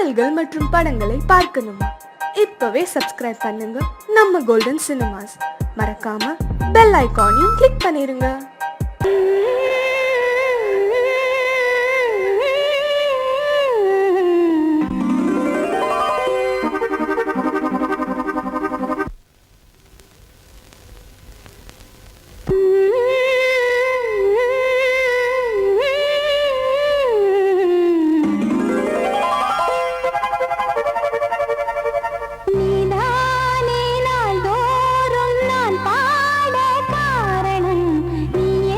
பாடல்கள் மற்றும் படங்களை பார்க்கணுமா? இப்பவே சப்ஸ்கிரைப் பண்ணுங்க நம்ம கோல்டன் சினிமாஸ். மறக்காம பெல் ஐகானையும் கிளிக் பண்ணிருங்க. நீ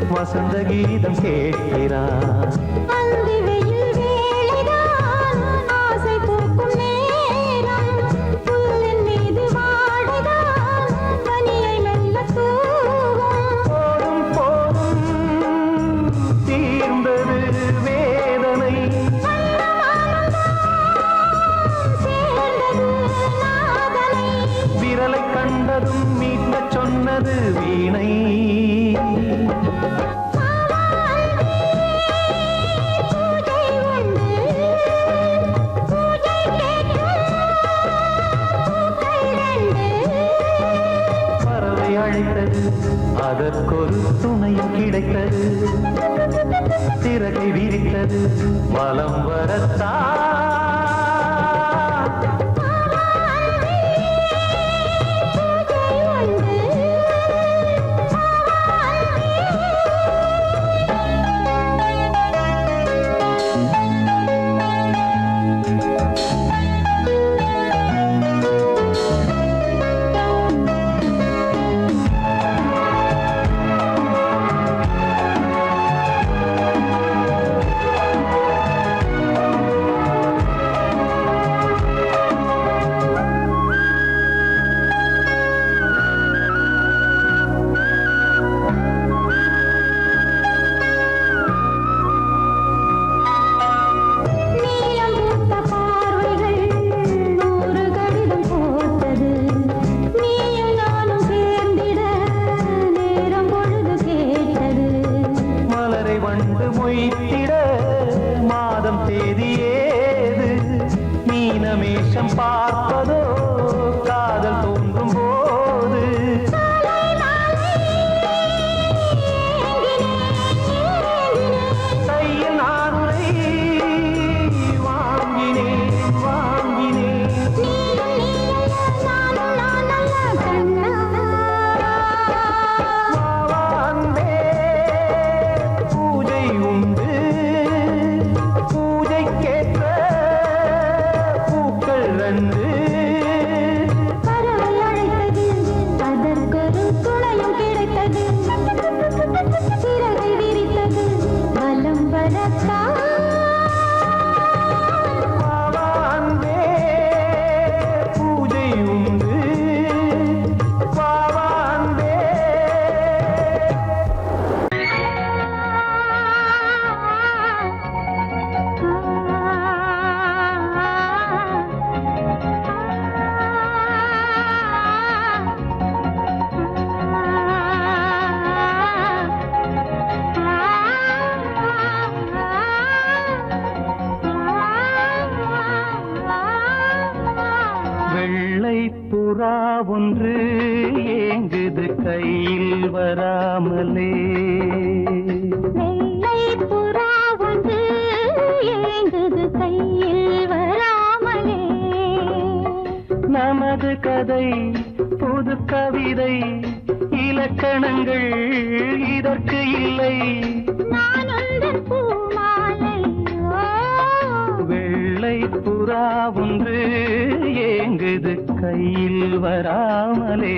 வசந்த கீதம் கேட்கிறான். கண்டதும் மீட்க சொன்னது வீணை. பறவை அழைத்தது, அதற்கொரு துணையும் கிடைத்தது. சிறகை விரித்தது, வலம் வரத்தா. மாதம் தேதியேது மீனமேஷம் பார்ப்பதோ காதல் தோன்றும் போது. கையில் நானுரை வாங்கினேன் வாங்கினேன். பூஜை உண்டு, பூஜைக்கேற்ற பூக்கள் ரெண்டு. பறவை அழைத்தது, அதற்கொரு துணையும் கிடைத்தது. சிறகை விரித்தது, வலம் வரத்தா. பூஜை உண்டு, பாவாந்தே. வெள்ளை புறா ஒன்று ஏங்குது கையில் வராமலே. வெள்ளை புறா ஒன்று ஏங்குது கையில் வராமலே. நமது கதை புது கவிதை, இலக்கணங்கள் இதற்கு இல்லை. நான் உந்தன் பூமாலை. வெள்ளை புறா ஒன்று ஏங்குது கையில் வராமலே.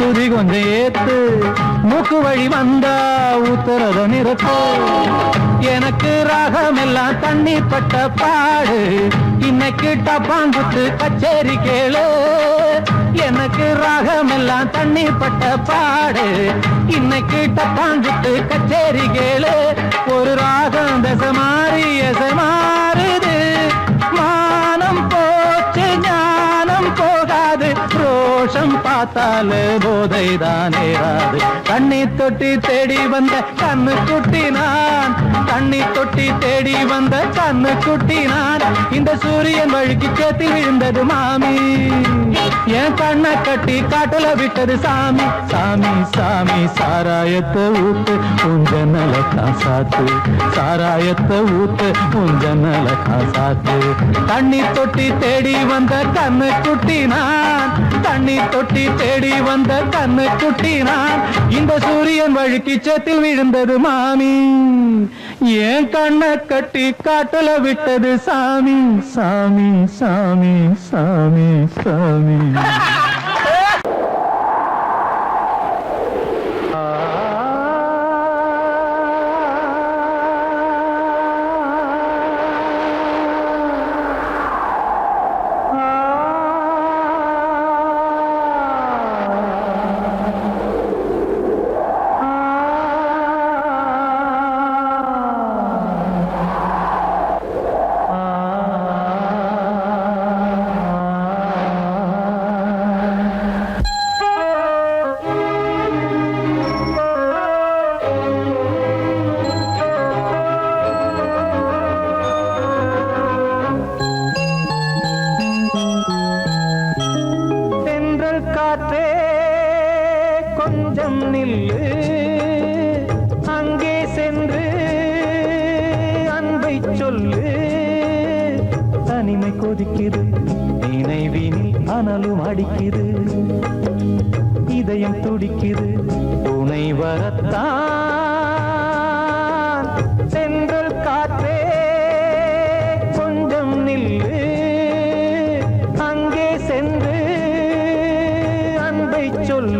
சுதி கொஞ்சம் ஏத்து மூக்கு வழி வந்தா உத்தரத நிறுத்து எனக்கு ராகம் எல்லாம் தண்ணி பட்ட பாடு இன்னைக்கு டப்பாங்குத்து கச்சேரி கேளு எனக்கு ராகம் எல்லாம் தண்ணி பட்ட பாடு இன்னைக்கு டப்பாங்குத்து கச்சேரி கேளு ஒரு ராகம் தசை மாறி எசை மாறுது மானம் போச்சு ஞானம் போகாது ரோஷம் பார்த்தால போதைதான் ஏறாது தண்ணி தொட்டி தேடி வந்த கண்ணு குட்டி நான் தண்ணி தொட்டி தேடி வந்த கண்ணு குட்டி நான் இந்த சூரியன் வழுக்கி சேத்தில் விழுந்தது மாமி என் கண்ணை கட்டி காட்டுல விட்டது சாமி சாமி சாமி சாராயத்தை ஊத்து உஞ்சனல காசாத்து சாராயத்தை ஊத்து உஞ்சனல காசாத்து தண்ணி தொட்டி தேடி வந்த கண்ணு குட்டி நான் தண்ணி தொட்டி தேடி வந்த கண்ணு குட்டி நான் இந்த சூரியன் வழுக்கி சேத்தில் விழுந்தது மாமி என் கண்ணை கட்டி காட்டுல விட்டது சாமி சாமி சாமி சாமி சாமி காற்றே கொஞ்சம் நில்லு அங்கே சென்று அன்பை சொல்லு தனிமை கொதிக்குது நினைவினில் அனலும் அடிக்குது இதயம் துடிக்குது துணை வரத்தான் சென்றல் காற்றே கொஞ்சம் நில்லு அங்கே சென்று அன்பை சொல்லு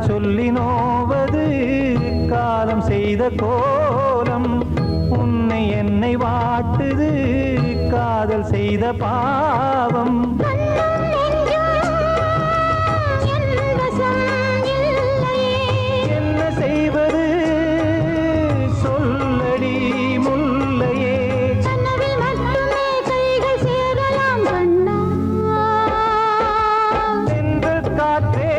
சொல்லி நோவது காலம் செய்த கோலம் உன்னை என்னை வாட்டுது காதல் செய்த பாவம் என்ன செய்வது சொல்லடி முல்லையே சென்ற காற்றே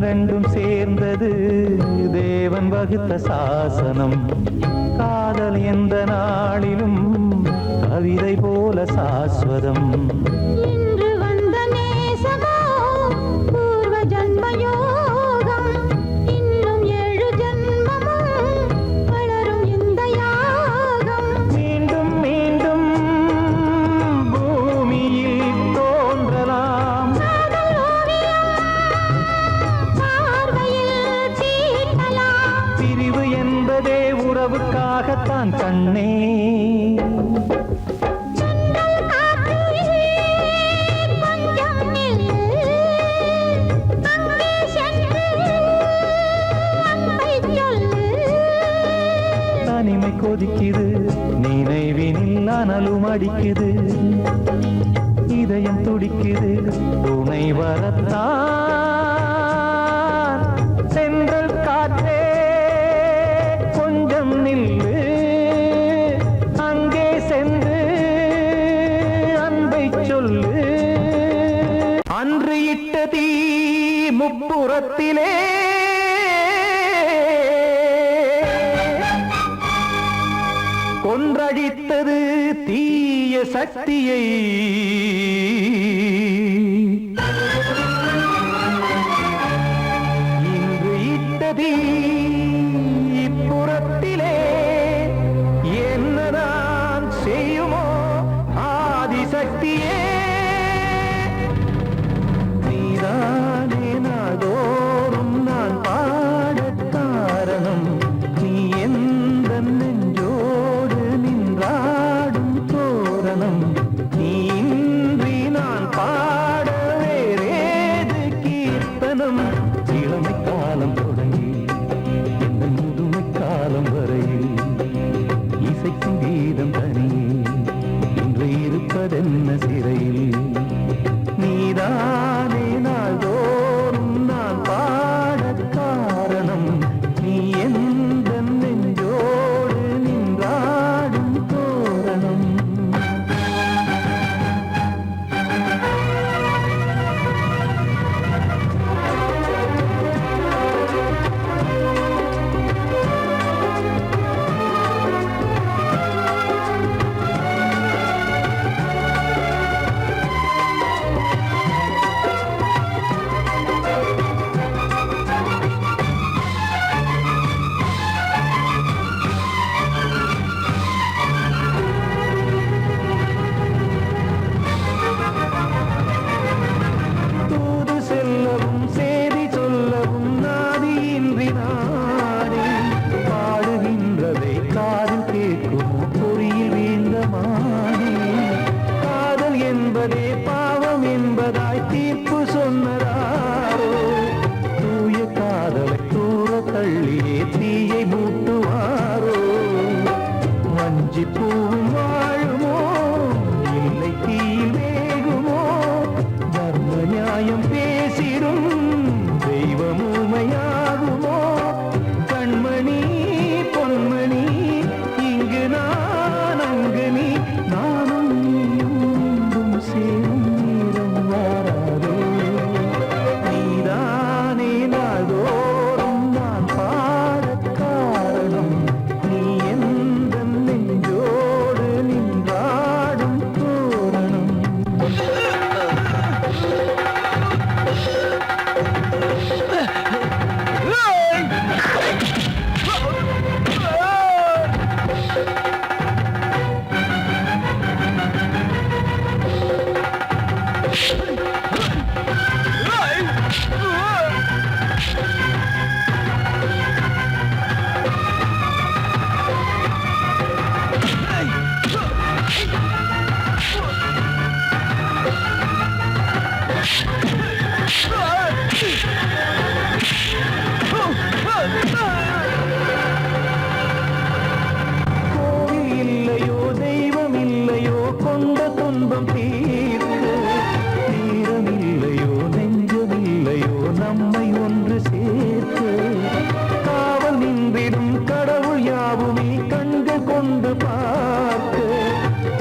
ரெண்டும் சேர்ந்தது தேவன் வகுத்த சாசனம் காதல் எந்த நாளிலும் கவிதை போல சாஸ்வதம் இன்று வந்த நேசமோ பூர்வ ஜன்மயோகம் இன்னும் 7 ஜன்மம் உறவுக்காகத்தான் கண்ணே. தனிமை கொதிக்குது, நினைவினில் அனலும் அடிக்குது, இதயம் துடிக்குது துணை வரத்தான். சென்றல் காற்றே கொஞ்சம் நில்லு, அங்கே சென்று அன்பை சொல்லு. அன்று இட்ட தீ முப்புறத்திலே கொன்றழித்தது தீய சக்தியை. இன்று இட்டது இப்புறத்திலே என்னதான் செய்யுமோ ஆதிசக்தியே. நீதானே நாள்தோறும் நான் பாடக் காரணம், நீ எந்த நெஞ்சோடு நின்றாடும் தோரணம். நீ இன்றி நான் பாட வேறேது கீர்த்தனம். இளமை காலம் தொடங்கி இந்த முதுமை காலம் வரையில் இசைக்கும் கீதம் தனியே இன்று இருப்பதென்ன சிறையில். நீதானே நாள்தோறும் நான் பாடக் காரணம், நீ எந்த நெஞ்சோடு நின்றாடும் தோரணம். தூது செல்லவும் சேதி சொல்லவும் நாதியின்றி நானே பாடுகின்றதை காதில் கேட்குமோ பொறியில் வீழ்ந்த மானே. காதல் என்பதே பாவம் என்பதாய் தீர்ப்பு சொன்னதாரோ, தூய காதலை தூர தள்ளியே தீயை மூட்டுவாரோ. வஞ்சி பூவும் வாழுமோ இல்லை தீயில் வேகுமோ, தர்ம நியாயம் பேசிடும் தெய்வம் ஊமையாகுமோ. கண்மணி பொன்மணி இங்கு நான் அங்கு நீ, நானும் நீயும் மீண்டும் சேரும் நேரம் வாராதோ. நீதானே நாள்தோறும் நான் பாடக் காரணம், நீ எந்த நெஞ்சோடு நின்றாடும் தோரணம். கோவில் இல்லையோ தெய்வம் இல்லையோ கொண்ட துன்பம் தீர்க்க, தீரம் இல்லையோ நெஞ்சம் இல்லையோ நம்மை ஒன்று சேர்க்க. காவல் நின்றிடும் கடவுள் யாவுமே கண்கள் கொண்டு பார்க்க.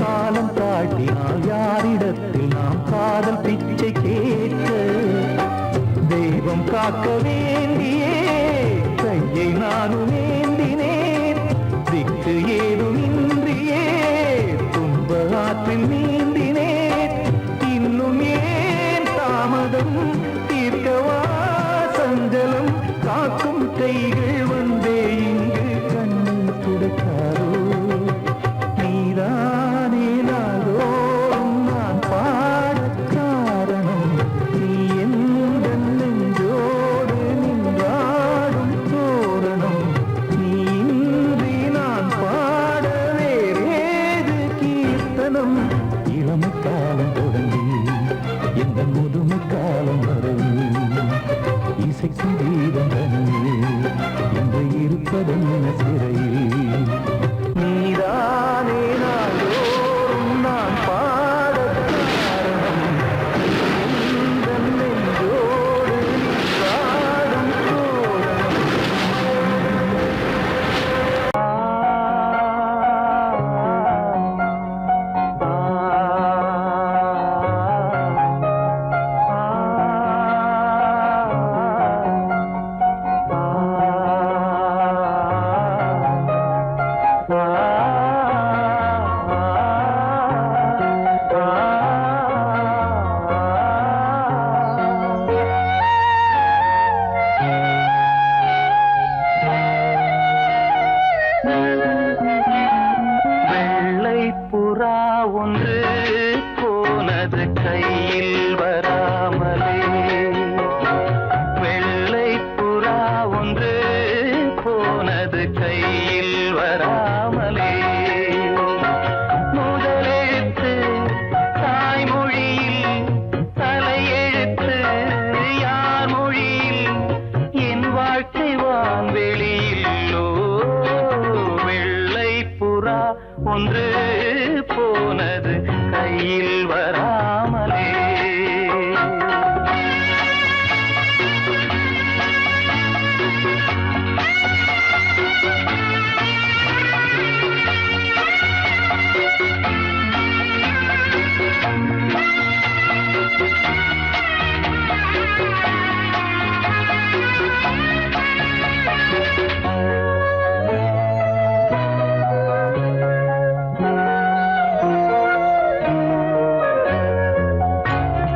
காலம் காட்டினால் யாரிடத்தில் நாம் காதல் பிச்சை கேட்க. தெய்வம் காக்க வேண்டியே கையை நானும் ஏந்தினேன், திக்கு ஏதும் இன்றியே துன்ப ஆற்றில் நீந்தினேன். இன்னும் ஏன் தாமதம் தீர்க்கவா சஞ்சலம், காக்கும் கைகள் வந்தே இங்கு கண்ணீர் துடைக்காரோ. நீதானே நாள்தோறும் நான் பாடக் காரணம், நீ எந்த நெஞ்சோடு நின்றாடும் தோரணம். நீ வெள்ளை புறா ஒன்று போனது கையில் வராமலே, வெள்ளை புறா ஒன்று போனது கையில் வராமலே, முதலெழுத்து தாய்மொழியில் தலையெழுத்து யார் மொழியில், என் வாழ்க்கை வான்வெளியில்லோ, வெள்ளை புறா ஒன்று போனது கையில் வராமலே.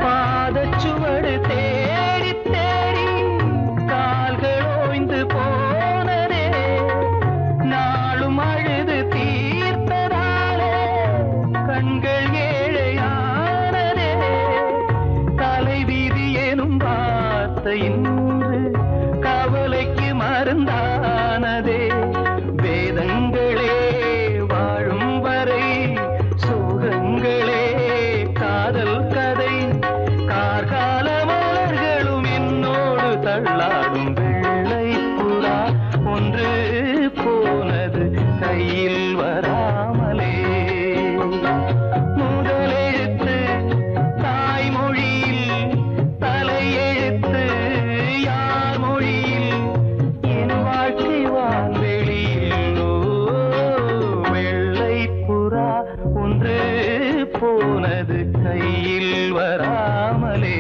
பாதச்சுவடு தேடி தேடி கால்கள் ஓய்ந்து போனதே, நாளும் அழுது தீர்த்ததாலே கண்கள் ஏழையானதே, தலைவிதி எனும் வார்த்தை இன்று கவலைக்கு மருந்தானதே, வேதங்களே வாழும் வரை சோகங்களே காதல் கதை, கார்கால மலர்களும் என்னோடு தள்ளாடும், வெள்ளை புறா ஒன்று போனது கையில் வராமலே, முதலெழுத்து தாய்மொழியில் தலையெழுத்து யார் மொழியில், என் வாழ்க்கை வான்வெளியில்லோ, வெள்ளை புறா ஒன்று போனது கையில் வராமலே.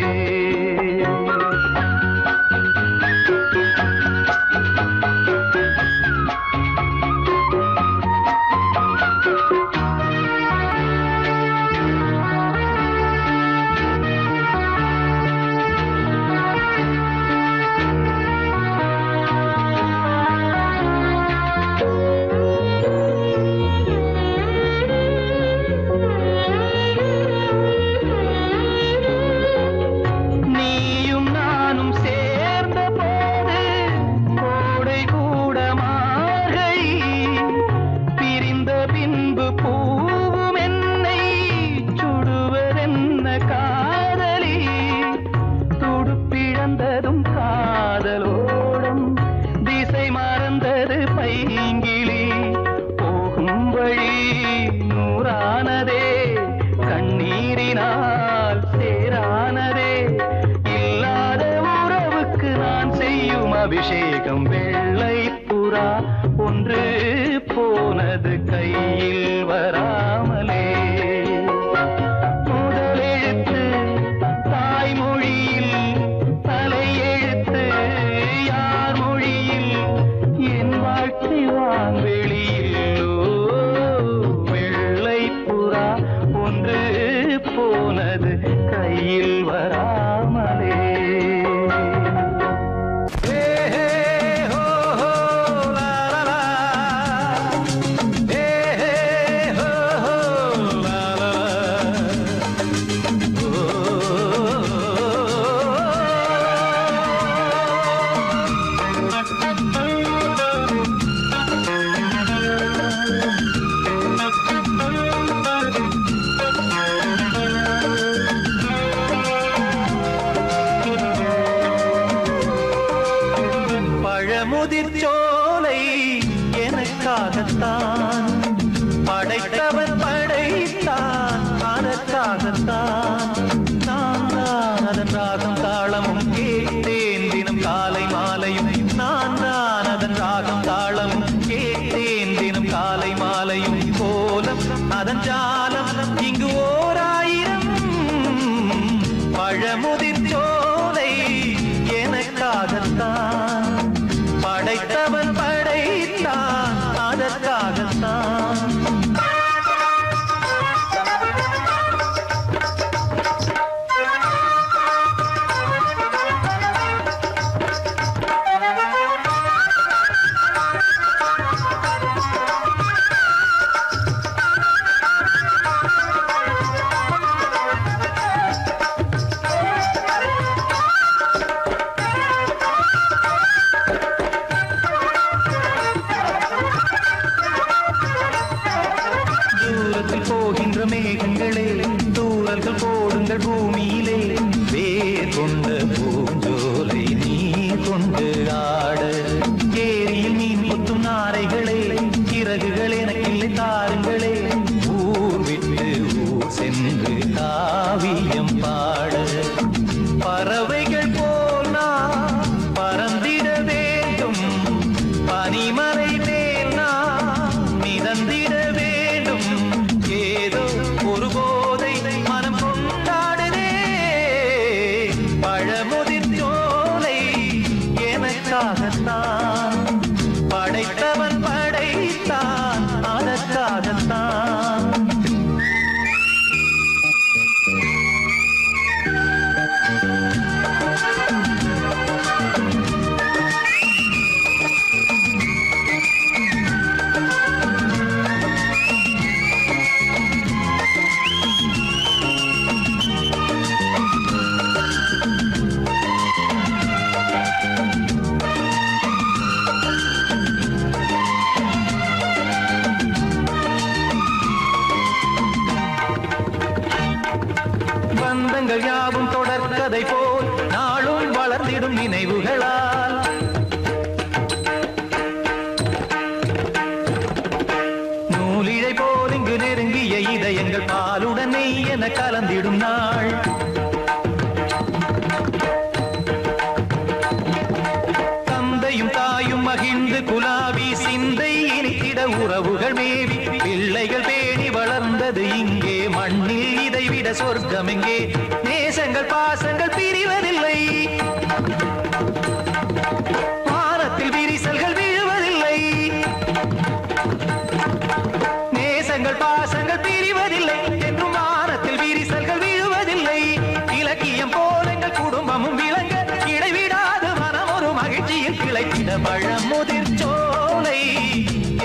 நீயும் நானும் சேர்ந்த போது கோடை கூட மார்கழி, பிரிந்த பின்பு பூவும் என்னை சுடுவதென்ன காதலி, துடுப்பிழந்ததும் காதலோடும் திசை மறந்தது பைங்கிளி, போகும் வழி நூறானதே கண்ணீரினால் சேரானதே, இல்லாத உறவுக்கு நான் செய்யும் அபிஷேகம், வெள்ளை புறா ஒன்று போனது கையில் வராமலே, முதலெழுத்து தாய்மொழியில் தலையெழுத்து யார் மொழியில், என் வாழ்க்கை வான்வெளியில்லோ, வெள்ளை புறா ஒன்று போனது கையில் வராமலே. ஹே ஹே ஹோ ஹோ லா லா லா, ஹே ஹே ஹோ ஹோ லா லா லா, ஓ பழமுதிர் சோலை எனக்காகத்தான் படைத்தவன் படைத்தான், அதற்காகத்தான் நான் தான் அதன் ராகம் தாளமும் கேட்டேன் தினம் காலை மாலையும், நான் தான் அதன் ராகம் தாளமும் கேட்டேன் தினம் காலை மாலையும், கோலம் அதன் ஜாலம் இங்கு ஓர் ஆயிரம், பழமுதிர் சோலை எனக்காகத்தான் படைத்தவன் படைத்தான், அதற்காகத்தான் மேகங்களே தூரல்கள் போடுங்கள் பூமியிலே வேர் கொண்ட பூஞ்சோலை நீ கொண்டு ஆட ஏரியில் மீன் கொத்தும் நாரைகளே இறகுகள் எனக்கில்லை தாருங்களே ஊர் விட்டு ஊர் சென்று காவியம் பாட பறவைகள் போல் நான் பறந்திட வேண்டும் பனிமலை மேல் நான் மிதந்திட வேண்டும் ஏதோ ஒரு போதை மனம் கொண்டாடுதே பழமுதிர் சோலை எனக்காகத்தான் படைத்தவன் படைத்தான் அதற்காகத்தான் பந்தங்கள் யாவும் தொடர்கதை போல் நாளும் வளர்ந்திடும் நினைவுகளால் நூலிழை போல் இங்கு நெருங்கிய இதயங்கள் பாலுடனே என கலந்திடும் நாள் தந்தையும் தாயும் மகிழ்ந்து குலாவி சிந்தை இனித்திட உறவுகள் மேவி பிள்ளைகள் பேணி வளர்ந்தது இங்கே மண்ணில் இதைவிட சொர்க்கம் எங்கே நேசங்கள் பாசங்கள் பிரிவதில்லை வானத்தில் விரிசல்கள் விழுவதில்லை நேசங்கள் பாசங்கள் பிரிவதில்லை என்றும் வானத்தில் விரிசல்கள் விழுவதில்லை இலக்கியம் போல எங்கள் குடும்பமும் விளங்க இடைவிடாது மனம் ஒரு மகிழ்ச்சியில் கிளைத்திட பழமுதிர் சோலை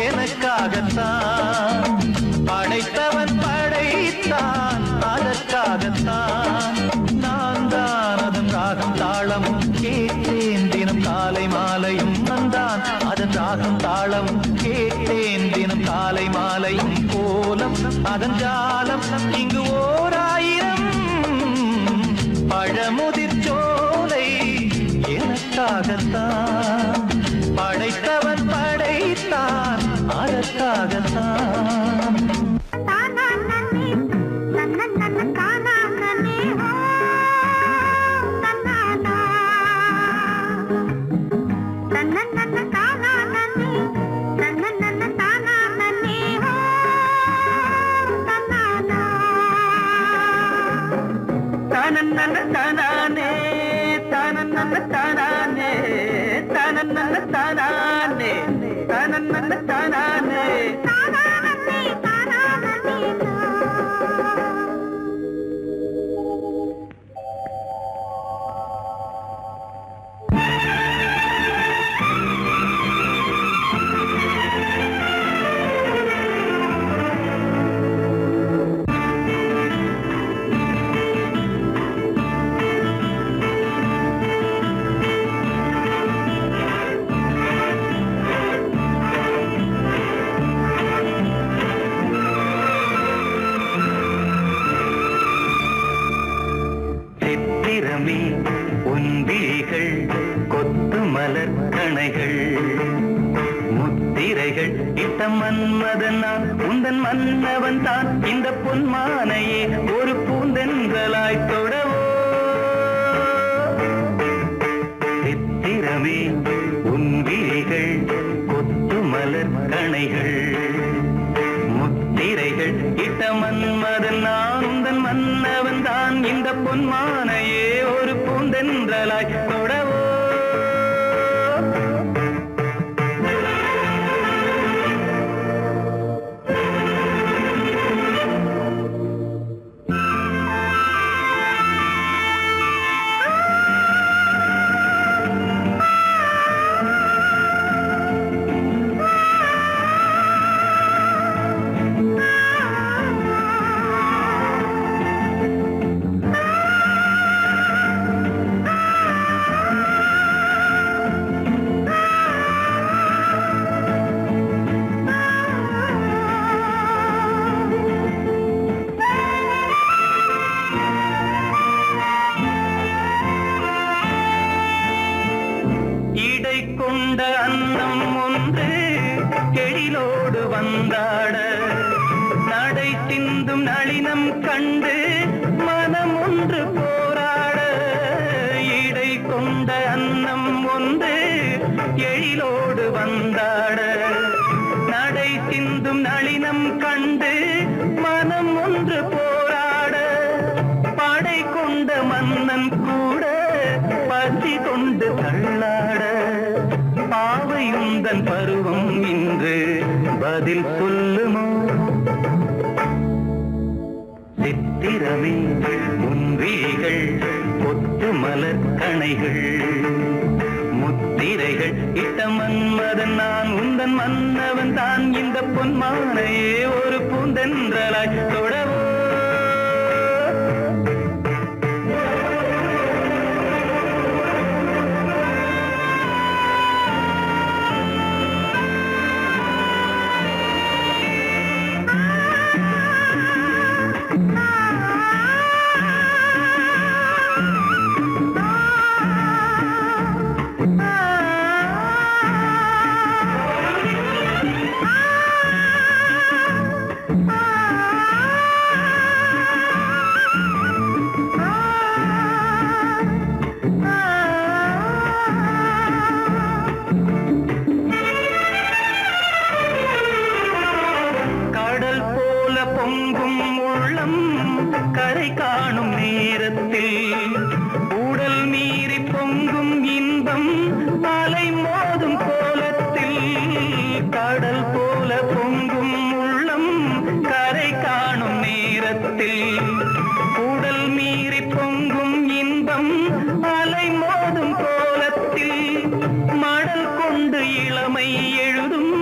எனக்காகத்தான் படைத்தவன் படைத்தான் அதற்காகத்தான் நான் தான் அதன் ராகம் தாளமும் கேட்டேன் தினம் காலை மாலையும் வந்தான் அதன் ராகம் தாளமும் கேட்டேன் தினம் காலை மாலையும் கோலம் அதன் ஜாலம் இங்கு ஓர் ஆயிரம் பழமுதிர் சோலை எனக்காகத்தான் படைத்தவன் படைத்தான் அதற்காகத்தான் மன்மதனான் உந்தன் மன்னவன் தான் இந்த பொன்மானையே ஒரு பூந்தென்றலாய் தொடவோ சித்திரமே உன் விழிகள் கொத்து மலர் கணைகள் முத்திரைகள் இட்ட மன்மதன் நான் உந்தன் மன்னவன் தான் இந்த பொன்மானையே ஒரு பூந்தென்றலாய் தொடவோ கண்டு மனம் ஒன்று போராட இடை கொண்ட அன்னம் ஒன்று எழிலோடு வந்தாட நடை சிந்தும் நளினம் கண்டு மனம் ஒன்று போராட படை கொண்ட மன்னன் கூட பசி கொண்டு தள்ளாட பாவையுந்தன் பருவம் இன்று பதில் சொல்லுமோ சித்திரமே முன்விழிகள் ஒத்து மலர் கணைகள் முத்திரைகள் இட்ட மன்மதன் நான் உந்தன் மன்னவன் தான் இந்த பொன்மானையே ஒரு பூந்தென்றலாய் தொடவோ பொங்கும் உள்ளம் கரை காணும் நேரத்தில் உடல் மீறி பொங்கும் இன்பம் அலை மோதும் கோலத்தில் கடல் போல பொங்கும் உள்ளம் கரை காணும் நேரத்தில் உடல் மீறி பொங்கும் இன்பம் அலை மோதும் கோலத்தில் மடல் கொண்டு இளமை எழுதும்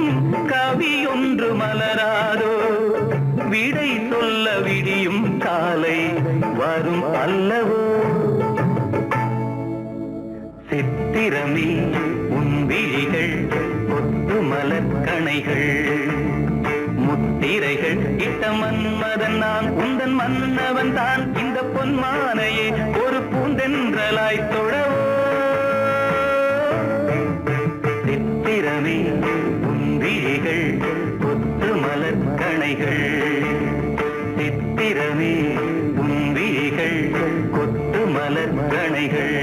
கவி ஒன்று மலராதோ விடை சொல்ல விடியும் காலை வரும் அல்லவோ சித்திரமே உன் விழிகள் ஒத்து மலர் கணைகள் முத்திரைகள் இட்ட மன்மதன் நான் உந்தன் மன்னவன் தான் இந்த பொன்மானையே ஒரு பூந்தென்றலாய் தொடவோ சித்திரமே உன் விழிகள் ஒத்து மலர் கணைகள் சித்திரமே உன் விழிகள் கொத்து மலர் கணைகள்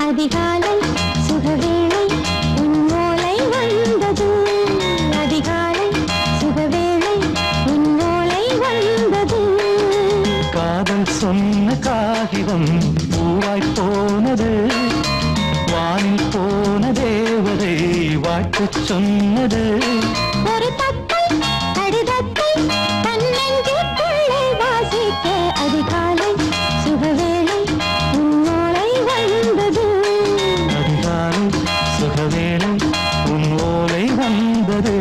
அதிகாலை சுகவேளை உன் ஓலை வந்தது அதிகாலை சுகவேளை உன் ஓலை வந்தது காதல் சொன்ன காகிதம் பூவாய் போனது வானில் போன தேவதை வாழ்த்து சொன்னது ஒரு தத்தை கடிதத்தை தன்னெஞ்சுக்குள்ளே வாசிக்க அதிகாலை சுகவேளை உன் ஓலை வந்தது அதிகாலை சுகவேளை உன் ஓலை வந்தது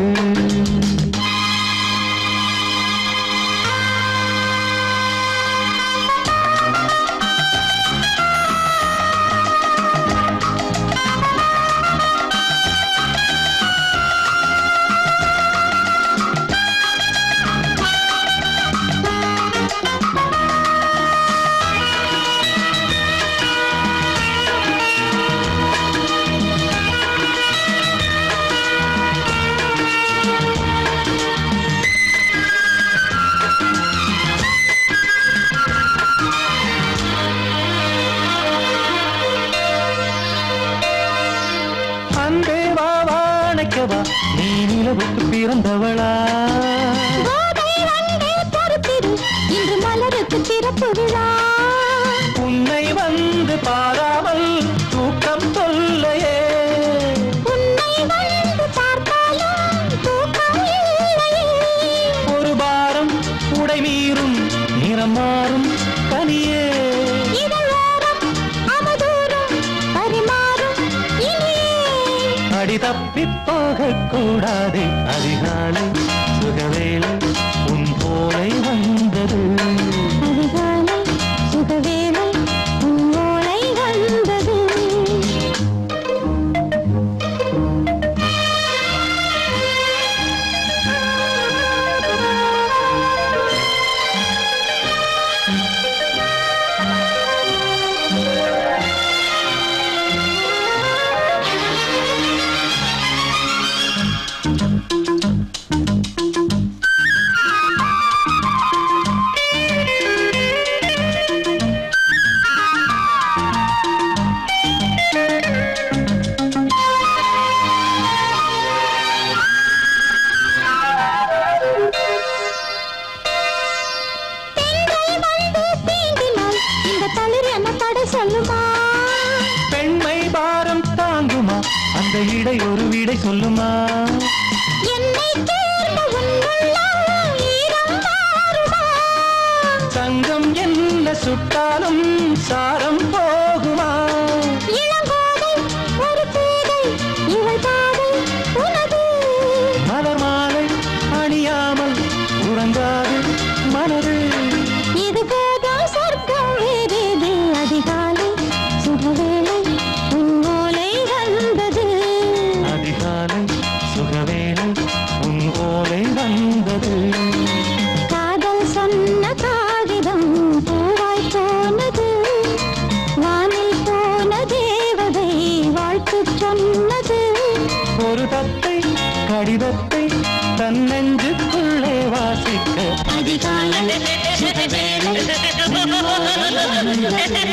நீ நிலவுக்கு பிறந்தவளா இன்று மலருக்கு திறப்பு விழா உன்னை வந்து பாராமல் தூக்கம் சொல்லையே உன்னை வந்து பார்த்தாலும் தூக்கம் இல்லையே ஒரு பாரம் உடை மீறும் நிறம் மாறும் தனியே இதழோரம் அவதூறும் பரிமாறும் இனியே அடி தப்பிப் போகக் கூடாதே அதிகாலை சுகவேளை உன் போலை வந்தது அதிகாலை சொல்லுமா பெண்மை பாரம் தாங்குமா அந்த இடை ஒரு விடை சொல்லுமா என்னை தேர்ந்த உன் உள்ளம் ஈரம் மாறுமா தங்கம் என்ன சுட்டாலும் சாரம் போகுமா இளங்கோதை ஒரு பேதை இவள் பாதை உனது மலர் மாலை அணியாமல் உறங்காது மனது இது போதும் சொர்க்கம் வேறேது அதிகாலை சுகவேளை உன் ஓலை வந்தது அதிகாலை சுகவேளை உன் ஓலை வந்தது காதல் சொன்ன காகிதம் பூவாய் போனது வானில் போன தேவதை வாழ்த்து சொன்னது ஒரு தத்தை கடிதத்தை தன் நெஞ்சுக்குள்ளே வாசிக்க அதிகாலை சுகவேளை உன் ஓலை வந்தது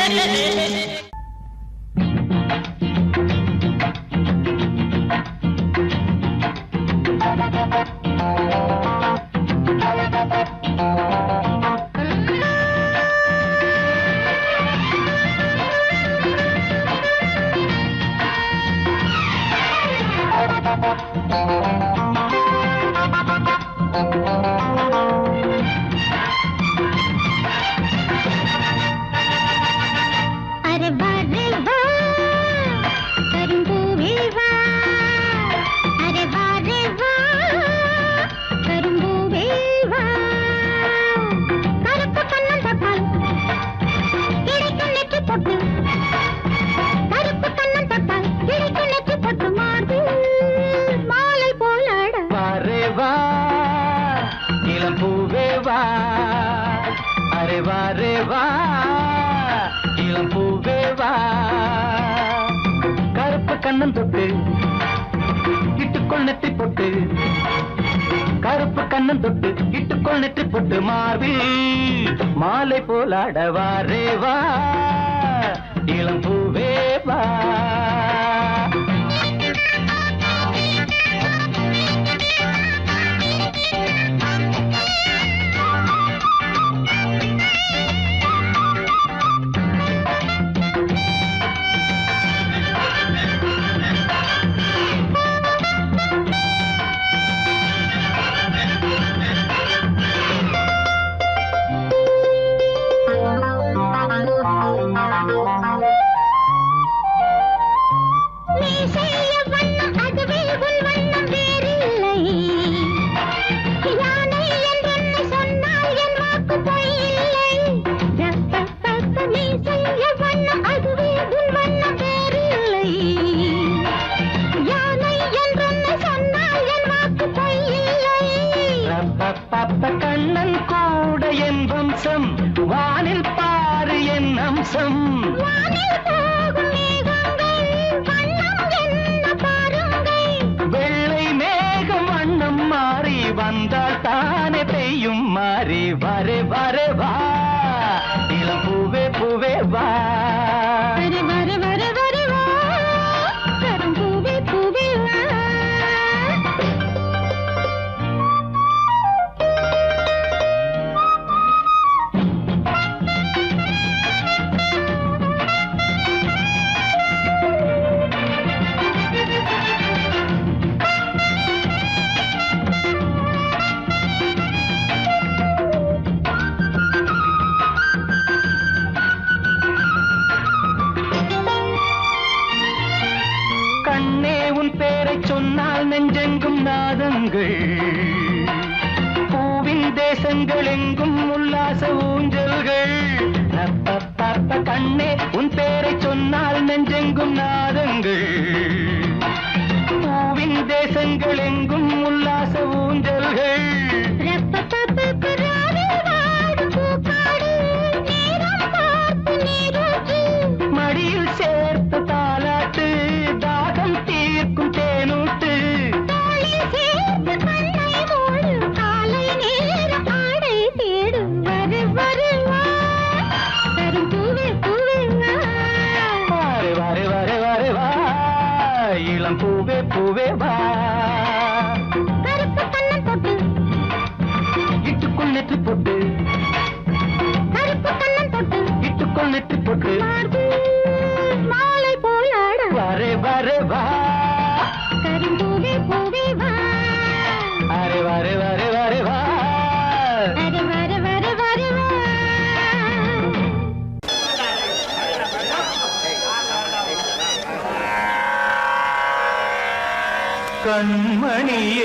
அரே வா கரும்பூவே வா அரே வா கரும்பூவே வா கருப்பு கண்ணன் தப்பால் கிடைக்கும் நெற்றி பொட்டு கருப்பு கண்ணன் தப்பால் கிடைக்கும் நெற்றி பொட்டு மாறு மாலை போலாட வாரே வா இளம் பூவே வா அரே வாரே வா இளம் பூவே வா கருப்பு கண்ணன் தொட்டு இட்டுக்கொள் நெற்றி பொட்டு கருப்பு கண்ணன் தொட்டு இட்டுக்கொள் நெற்றி பொட்டு மார்பில் மாலை போலாட வாரே வா இளம் பூவே வா நீ செய்ய வண்ணம் அதுவே உன் வண்ணம் வேறில்லை யானை என்றென்னை சொன்னால் என் வாக்கு பொய்யில்லை நீ செய்ய வண்ணம் அதுவே உன் வண்ணம் வேறில்லை யானை என்றென்னை சொன்னால் என் வாக்கு பொய்யில்லை பப்ப கண்ணன் கூட என் வம்சம் வானில் பாரு என் அம்சம் வானில் போகும் மேகங்கள் வண்ணம் என்ன பாருங்கள் வெள்ளை மேகம் வண்ணம் மாறி வந்தால் தானே பெய்யும் மாறி வரே வரே வா இளம் பூவே பூவே வா வர வர வர வர வா கரும்பூவே பூவே வா கண்ணே உன் பேரைச் சொன்னால் நெஞ்செங்கும் நாதங்கள் பூவின் தேசங்கள் எங்கும் உல்லாச ஊஞ்சல்கள் ரப்பப்பப்ப கண்ணே உன் பேரைச் சொன்னால் நெஞ்செங்கும் நாதங்கள் பூவின் தேசங்கள் எங்கும் உல்லாச ஊஞ்சல்கள் ரப்பப்பப்ப ராவில் வாடும் பூக்காடு நேரம் பார்த்து நீரூற்று மடியில் சேர்த்த தாலாட்டு தாகம் தீர்க்கும் தேனூட்டு தோளில் சேர்த்து கண்ணை மூடு காலை நேரம் ஆடை தேடு வரு வரு வா கரும்பூவே பூவே வா வாரே வாரே வாரே வாரே வா இளம் பூவே பூவே வா கருப்பு கண்ணன் தொட்டு இட்டுக்குள் நெற்றி பொட்டு கருப்பு கண்ணன் தொட்டு இட்டுக்குள் நெற்றி பொட்டு மார்பு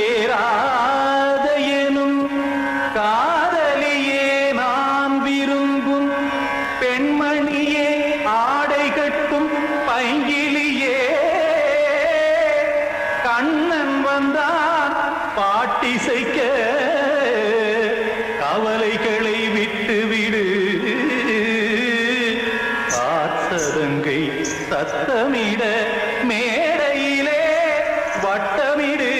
கண்மணியேராத எனும் காதலியே நான் விரும்பும் பெண்மணியே ஆடை கட்டும் பைங்கிலியே கண்ணன் வந்தான் பாட்டிசைக்க கவலைகளை விட்டு விடு பார்த்ததங்கை சத்தமிட மேடையிலே வட்டமிடு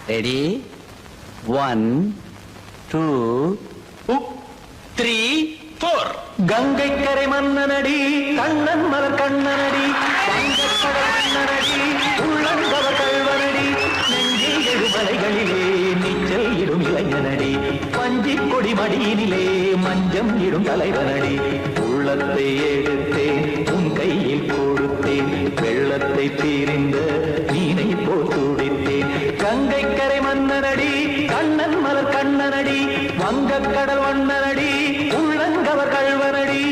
ரெடி 1 2 3 4 கங்கை கரை மன்னனடி கண்ணன் மலர் கண்ணனடி வங்கக்கடல் மன்னனடி உள்ளங்கவர் கல்வனடி நெஞ்சில் எழுமலைகளிலே நீச்சல் இடும் இளைஞனடி பஞ்சிக் கொடி மடியினிலே மஞ்சம் இடும் தலைவனடி உள்ளத்தை எடுத்தேன் உன் கையில் கொடுத்தேன் வெள்ளத்தை தீரிந்த மீனை போல் துடித்தேன் கங்கை கரை மன்னனடி கண்ணன் மலர் கண்ணனடி வங்கக்கடல் வண்ணனடி உள்ளங்கவர் கல்வனடி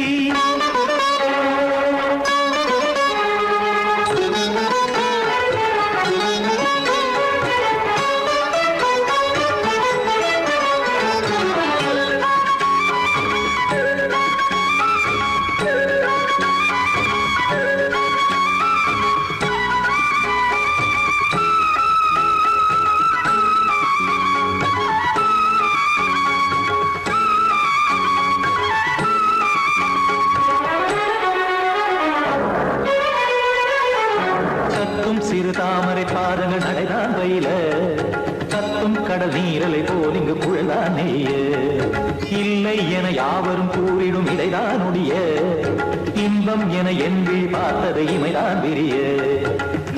சிறு தாமரை பாதங்கள் நடைதான் வயில கத்தும் கடல் நீரலை போல் இங்கு குழல்தான் நெய்ய இல்லை என யாவரும் கூறிடும் இடைதான் உடைய இன்பம் என என்பி பார்த்தது இமைதான் விரிய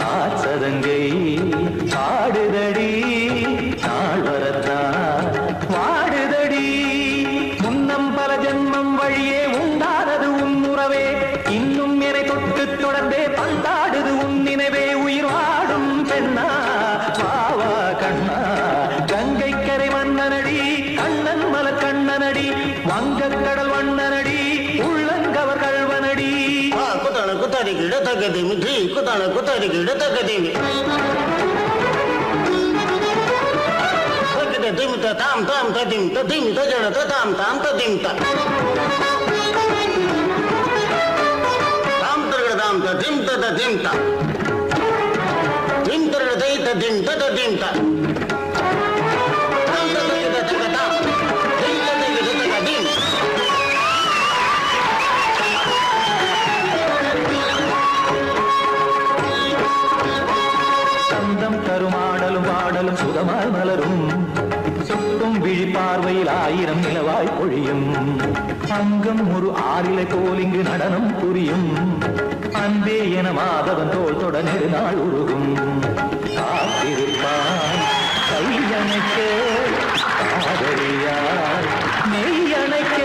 நாச்சதங்கை பாடுதடி நாள் வரத்தான் வாடுதடி முன்னம் பல ஜென்மம் வழியே உண்டானது உன் உறவே இன்னும் என்னை தொட்டு தொடர்ந்தே பந்தாடுது உன் நினைவே உயிர் வாடும் பெண்ணா பாவா கண்ணா கங்கை கரை மன்னனடி கண்ணன் மலர் கண்ணனடி வங்கக்கடல் வண்ணனடி உள்ளங்கவர் கல்வனடி குத்தான குத்தாரிக்கு இடத்தக்கதேமி ஜி குத்தான குத்தாரிக்கு இடத்தக்கதேமி திமித்த தாம் தாம் ததிம் ததிம் தஜட தாம் தாம் ததிம் தாம் தாம் ததிம் ததிம் தாம் திம் தரட தை ததிம் ததிம் தாம் தாம் ததிம் ததிம் தாம் திம் ததிம் ததிம் சந்தம் தருமாடலும் பாடலும் சுகமாய் மலரும் சுட்டும் விழிப்பார்வையில் ஆயிரம் நிலவாய் பொழியும் அங்கம் ஒரு ஆறிலை போல் இங்கு நடனம் புரியும் அன்பே என மாதவன் தோல் தொட நெடுநாள் உருகும் காத்திருப்பான் கையணைக்க காதலியார் மெய்யணைக்க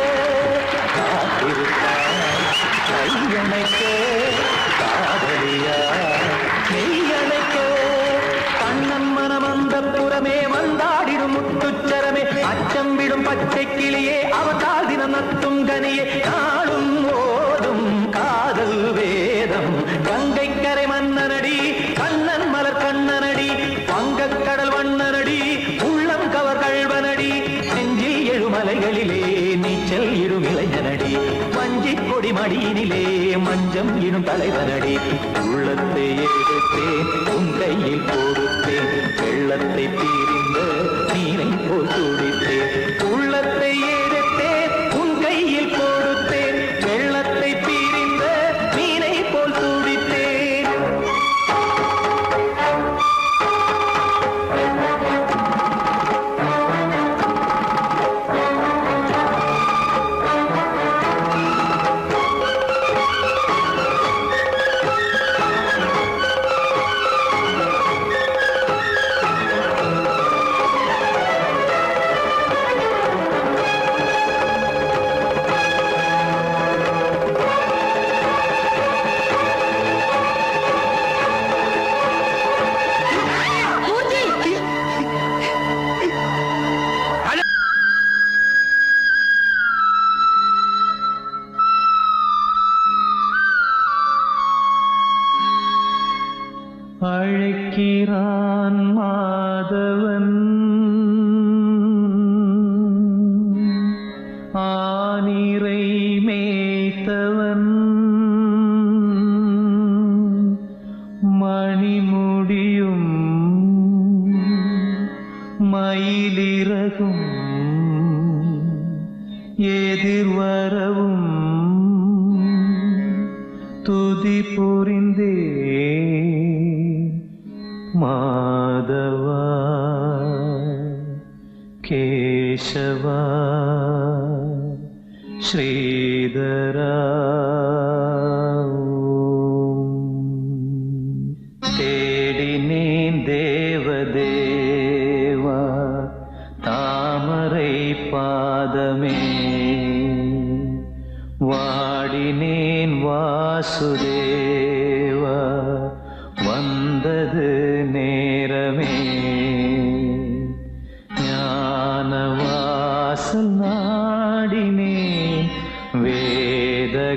காத்திருப்பான் கையணைக்க காதலியார் மெய்யணைக்க கண்ணன் மனமந்த புறமே வந்தாடிடும் முத்துச்சரமே அச்சம் விடும் பச்சை கிளியே அவதால் தினம் நத்தும் கனியே நாளும் ஓடும் காதல் வேதம் கங்கை கரை மன்னனடி கண்ணன் மலர் கண்ணனடி வங்கக்கடல் வண்ணனடி உள்ளம் கவர் கல்வனடி நெஞ்சில் எழுமலைகளிலே நீச்சல் இடும் இளைஞனடி வஞ்சிக் கொடி மடியினிலே மஞ்சம் இடும் தலைவனடி உள்ளத்தை எடுத்தேன் உன் கையில் கொடுத்தேன் வெள்ளத்தை தீரிந்த நீரை போல் துடித்தேன் உள்ளத்தை எடுத்தேன் உன் கையில் கொடுத்தேன் வெள்ளத்தை தீரிந்த நீரை போல் துடித்தேன் அழைக்கிறான் மாதவன் ஆனிரை மேய்த்தவன் மணிமுடியும் மயிலிறகும் எதிர்வரவும் துதி புரிந்தே மாதவா கேசவா ஸ்ரீதரா தேடினேன் தேவதேவா தாமரை பாதமே வாடினேன் வாசுதேவா வந்தது நேரமே ஞானவாசல் நாடினேன் வேதகானம்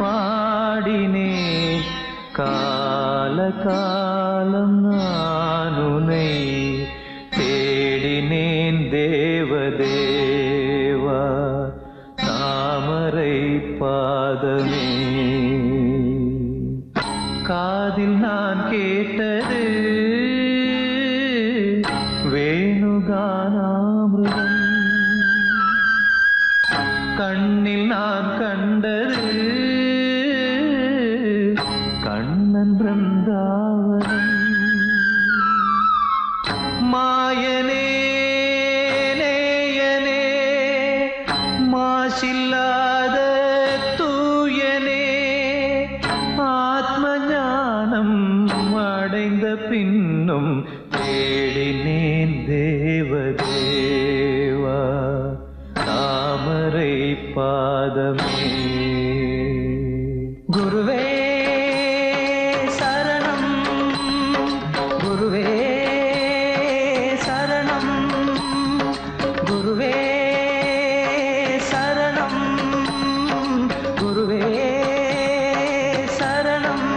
பாடினேன் காலகாலம் நானுனை தேடினேன் தேவதேவா தாமரை பாதமே காதில் நான் கேட்டது வேணுகானாமிருதம் கண்ணில் நான் கண்டது கண்ணன் பிருந்தாவனம் மாயனே நேயனே மாசில்லாத தூயனே ஆத்ம ஞானம் அடைந்த பின்னும் தேடினேன் தேவதேவா தாமரை பாதமே குருவே சரணம் குருவே சரணம் குருவே சரணம் குருவே சரணம்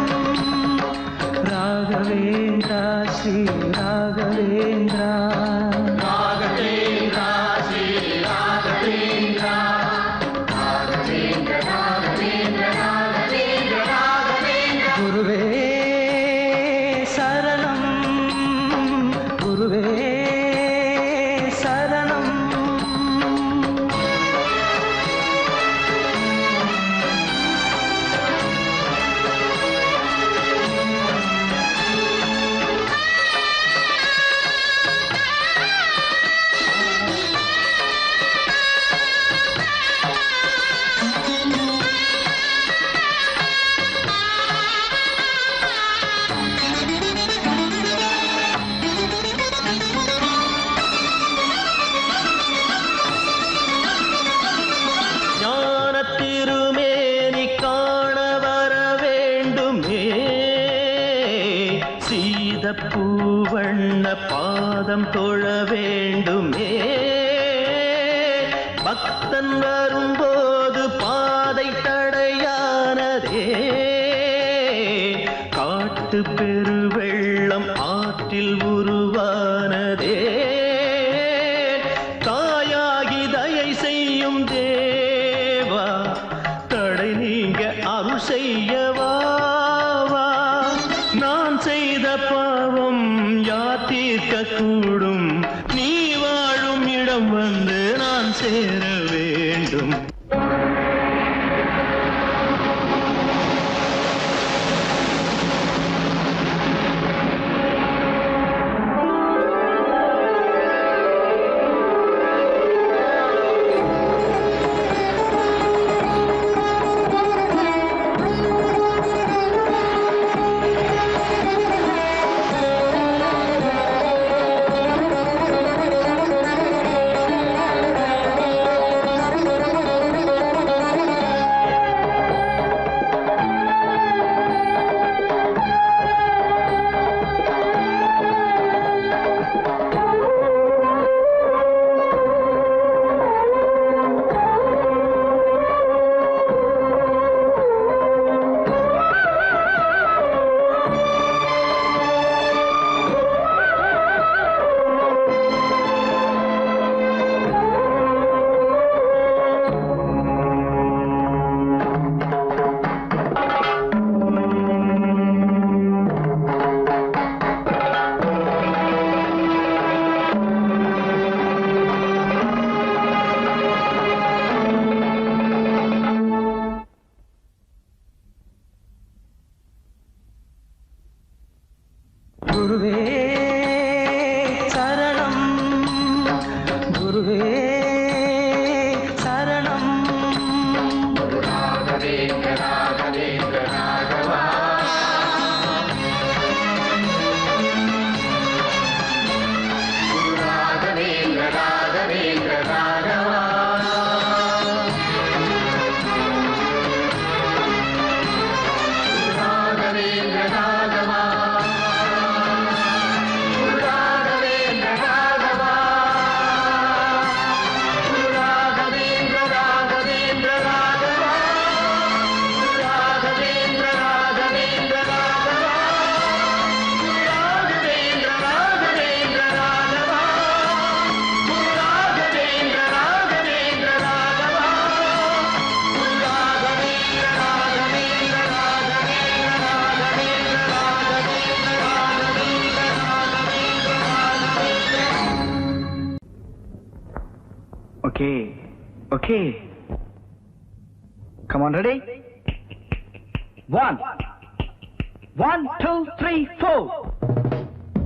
ராகவேந்திரா ஸ்ரீ ராகவேந்திரா ராகவேந்திரா ஸ்ரீ ராகவேந்திரா குருவே சரணம் குருவே சரணம் ஞானத்திருமேனி காண வர வேண்டுமே சீதப்பூவண்ண பாதம் தொழ வேண்டுமே பக்தன் வரும்போது பாதை தடையானதே காட்டு பெருவெள்ளம் ஆற்றில் உருவானதே தாயாகி தயை செய்யும் தேவா தடை நீங்க அருள் செய்யவா நான் செய்த பாவம் யார் தீர்க்க கூடும் நீ வாழும் இடம் வந்து நான் சேர வேண்டும் குருவே சரணம் குருவே சரணம் Okay. Come on, ready? 1, 2, 3, 4.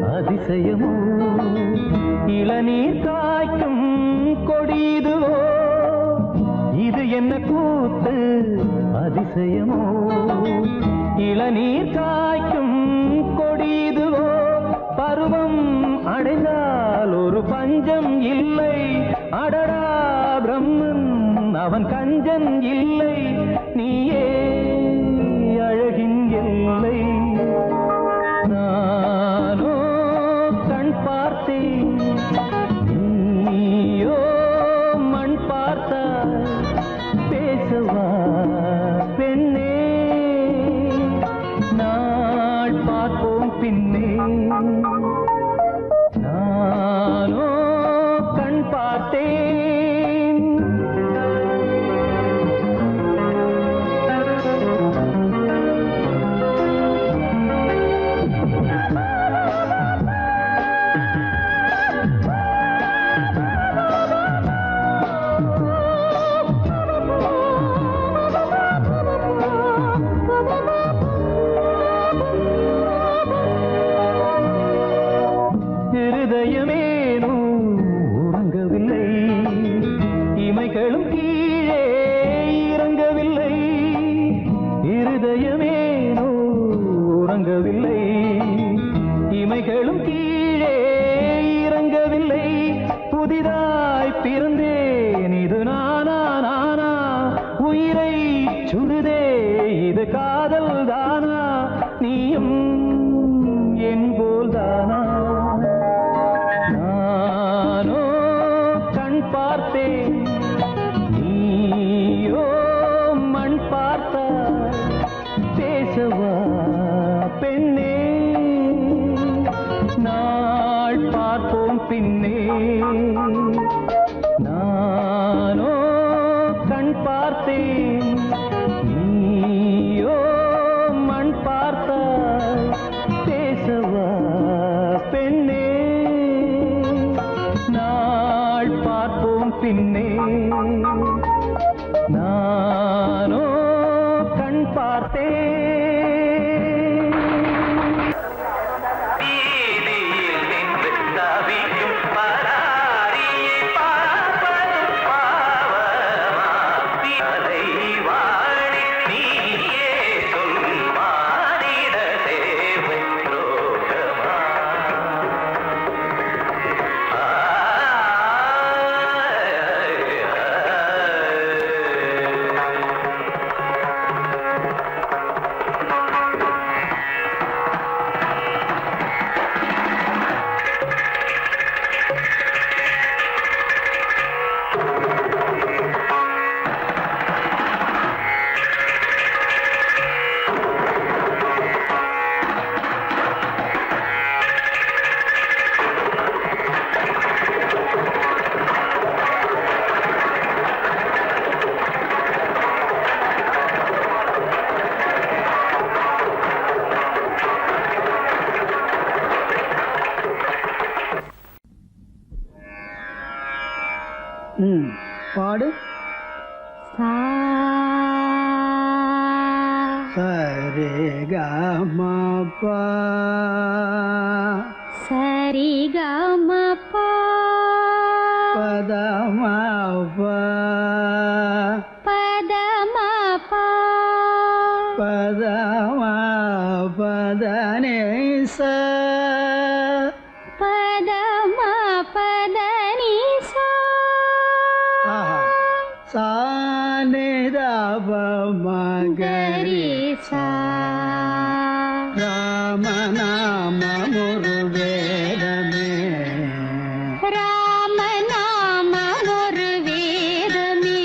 அதிசயமோ இளநீர் காய்க்கும் கொடிதுவோ இது என்ன கூத்து அதிசயமோ இளநீர் காய்க்கும் கொடிதுவோ பருவம் அடைந்தால் ஒரு பஞ்சம் இல்லை அடடா பிரம்மன் அவன் கஞ்சன் இல்லை நீயே அழகின் எல்லை நானோ கண் பார்த்தேன் நீயோ மண் பார்த்தாய் பேசவா பெண்ணே நாள் பார்ப்போம் பின்னே நானோ கண் பார்த்தேன் இருதயமேனோ உறங்கவில்லை இமைகளும் கீழே இறங்கவில்லை இருதயமேனோ உறங்கவில்லை இமைகளும் கீழே இறங்கவில்லை புதிதாய் பிறந்தேன் இது நானா நானா உயிரை சுடுதே இது காதல் தானா நீயும் என் போல் தானா நானோ கண் பார்த்தேன் நீயோ மண் பார்த்தாய் பேசவா பெண்ணே நாள் பார்ப்போம் பின் பாடு. சா சரி கமா பா சரி கமா பா பதமா பா பதமா பா பதமா பதனே சா பதமா பதனி சா சானிதப மகரி சா ராமநாம முருவேதமே ராமநாம ஒரு வேதமே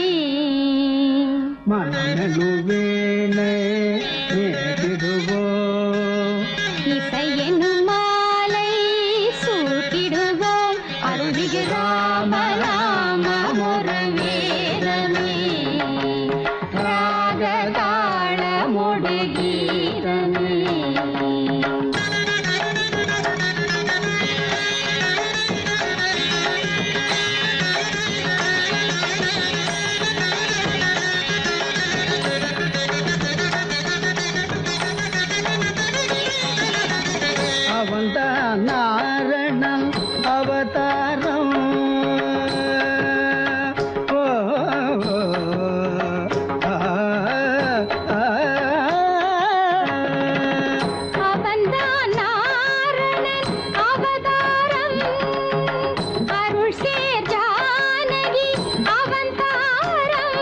மனநலுவேனை நேரிடுவோ இசையெனும் மாலை சூட்டிடுவோம் அருள்மிகு ராமநாம ஒரு வேதமே ராகதாளமொடு கீதமே. அவன்தான் நாரணன் அவதாரம். ஓ, ஆ, ஆ, அவன்தான் நாரணன் அவதாரம் அருள் சேர் ஜானகி அவதாரம்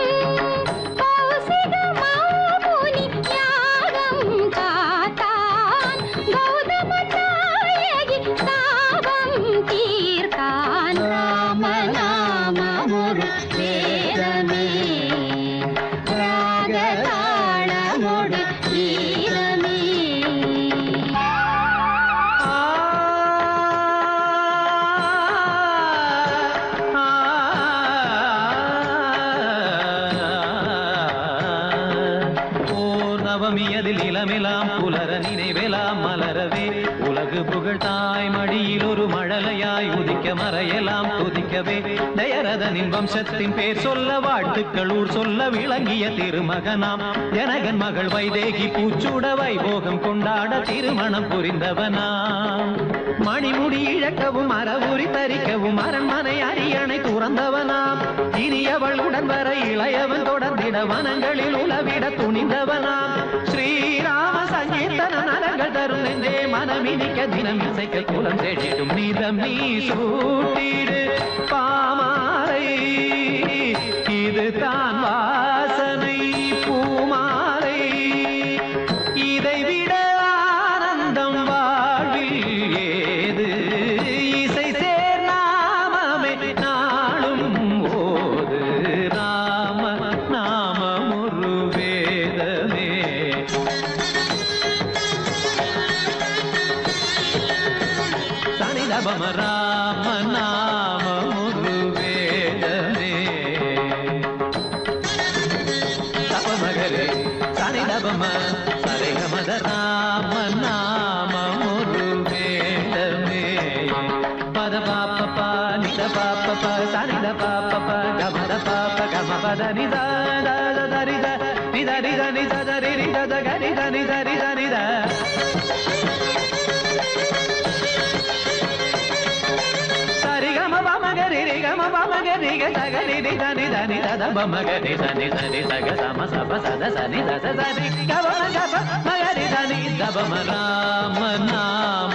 கௌசிக மாமுனி யாகம் காத்தான் கௌதம நாயகி தாபம் தீர்த்தான் ராமநாமம் ஒரு வேதமே ராகதாளமொடு கீதமே. நவமியதில் இளமெலாம் புலர நினைவெலாம் மலரவே உலகு புகழ் தாய் மடியில் ஒரு மழலையாய் உதிக்க மறையலாம் துதிக்கவே தயரதனின் வம்சத்தின் பேர் சொல்ல வாழ்த்துக்கள் ஊர் சொல்ல விளங்கிய திருமகனாம் ஜனகன் மகள் வைதேகி பூச்சூட வைபோகம் கொண்டாட திருமணம் புரிந்தவனாம் மணிமுடி இழக்கவும் அறவுரி தரிக்கவும் அரண்மனை அரியணை துறந்தவனாம் இனியவள் உடன் வர இளையவன் தொடர்ந்திட வனங்களில் உலவிட துணிந்தவனாம் ஸ்ரீராம சங்கீர்த்தன நரங்கள் தரும் நெஞ்சே மனமினிக்க தினம் இசைக்க குலம் செழிடும் நீதம் நீ சூட்டிடு பாமாலை இது தான் வாசனை பூமாலை இதை விட ஆனந்தம் வாழ்வில் ஏது இசை சேர் நாமமே நாளும் ஓது ராம நாமம் ஒரு வேதமே. சனிதபம ராம நாமம் ஒரு வேதமே தபமகரே சனிதபம சரிகமத ராம நாமம் ஒரு வேதமே பத பாப்ப நித பாப்ப சனித பாப்ப கமத பாப்ப கமபத நித தரித நித நித நித தரி நித கரித நித நித நித சரிகம பமகரி ரிகம பமகரி கசகரி நித நித நித தபமகரி சனி சனி சக சம சப சத சனி தச சரி கபம கப மகரி சனி தபம ராம நாம